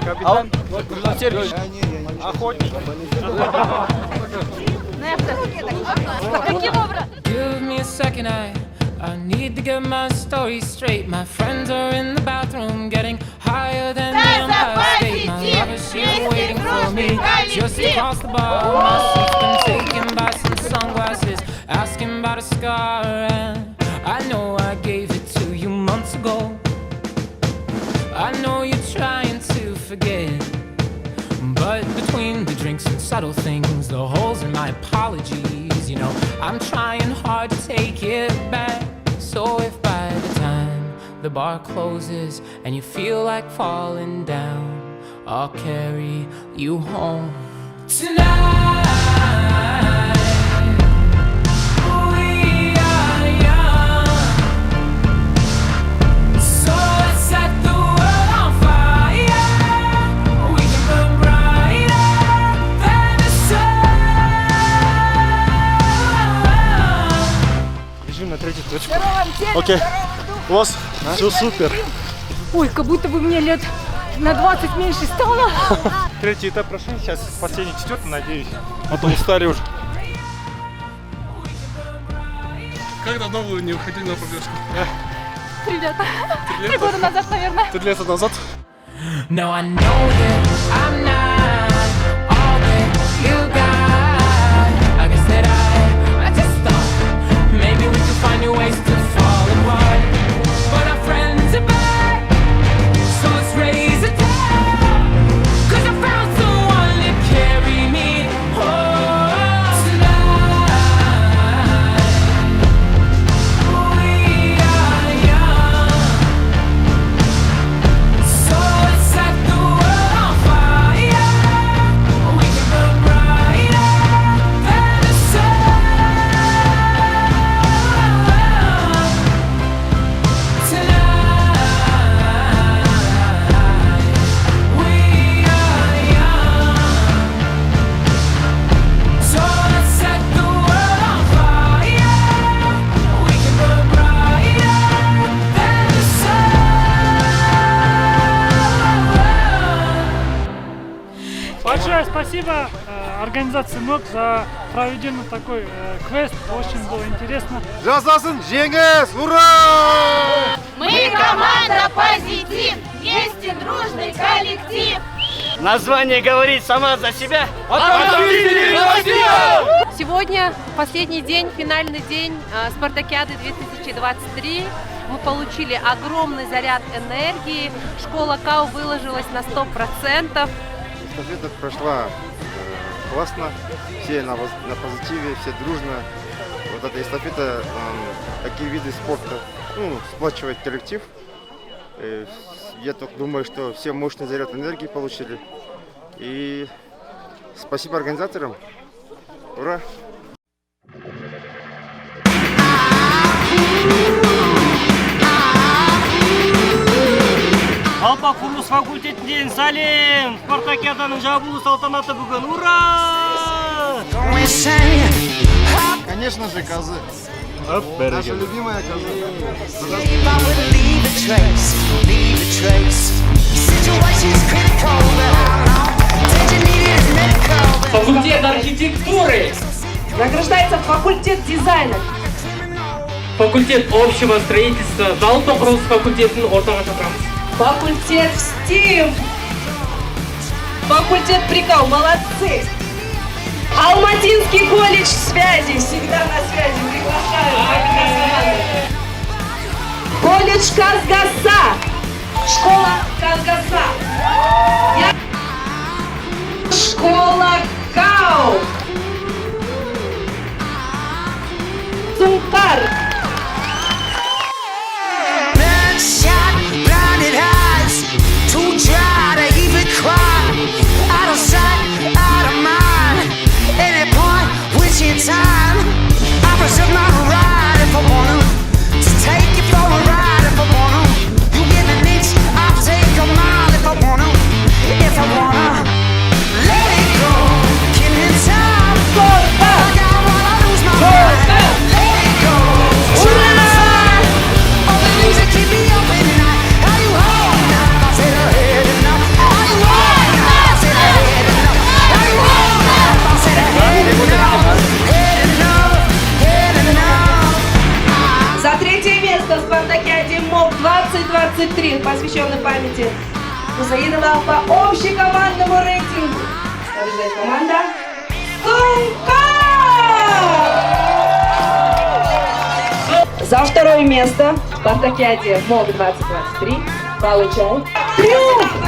Капитан Сергеевич, охотник. Give me a second, I need to get my story straight. My friends are in the bathroom getting higher than the Empire State. My lover, she's waiting for me just across the bar. My seat's been taken by some sunglasses, asking about a scar. And I know I gave it to you months ago. I know you're trying to forget, but between the drinks and subtle things, the holes in my apologies, you know, I'm trying hard to take it back. So if by the time the bar closes and you feel like falling down, I'll carry you home tonight. Бежим на третью точку. Окей. У вас все супер. Ой, как будто бы мне лет на 20 меньше стало. Третий этап прошли, сейчас последний, четвертый, надеюсь. А то устали уже. Как давно вы не выходили на пробежку? Привет. 3 года назад, наверное. 3 лета назад. No, I know that I'm not all that you got. I guess that I just thought maybe we could find new ways to fall apart. But our friends are back, so let's raise a toast. 'Cause I found someone to carry me home tonight. We are young, so let's set the world on fire. We can burn brighter than the sun tonight. We are young, so let's set the world on fire. We can burn brighter than the sun. Большое спасибо организации НОК за проведенный такой квест. Очень было интересно. Жасасын, жеңіс, ура! Мы команда «Позитив», вместе дружный коллектив. Название говорит сама за себя. Сегодня последний день, финальный день Спартакиады 2023. Мы получили огромный заряд энергии. Школа КАУ выложилась на 100%. Эстафета прошла классно, все на позитиве, все дружно. Вот эта эстафета, такие виды спорта, сплачивает коллектив. Я только думаю, что все мощный заряд энергии получили. И спасибо организаторам. Ура! Алпа құрылыс факультетінен сәлем! Спартакиаданың жабылу салтанаты бүгін. Ура! Конечно же, козы. Наша любимая коза. Факультет архитектуры! Награждается факультет дизайна. Факультет общего строительства, жалпы құрылыс факультетін ортаға шақырамыз. Факультет СТИМ. Факультет прикол. Молодцы. Алматинский колледж связи. Всегда на связи. Приглашаю. Колледж Казгаса. Школа Казгаса. Школа КАУ. Сумкар. Time I reserve my right if I wanna to take you for a ride if I wanna. You give me место в спартакиаде МОК 2023, посвященной памяти Мусаидова по общекомандному рейтингу. Побеждает команда Сумка! За второе место в спартакиаде МОК 2023 получает Плюс!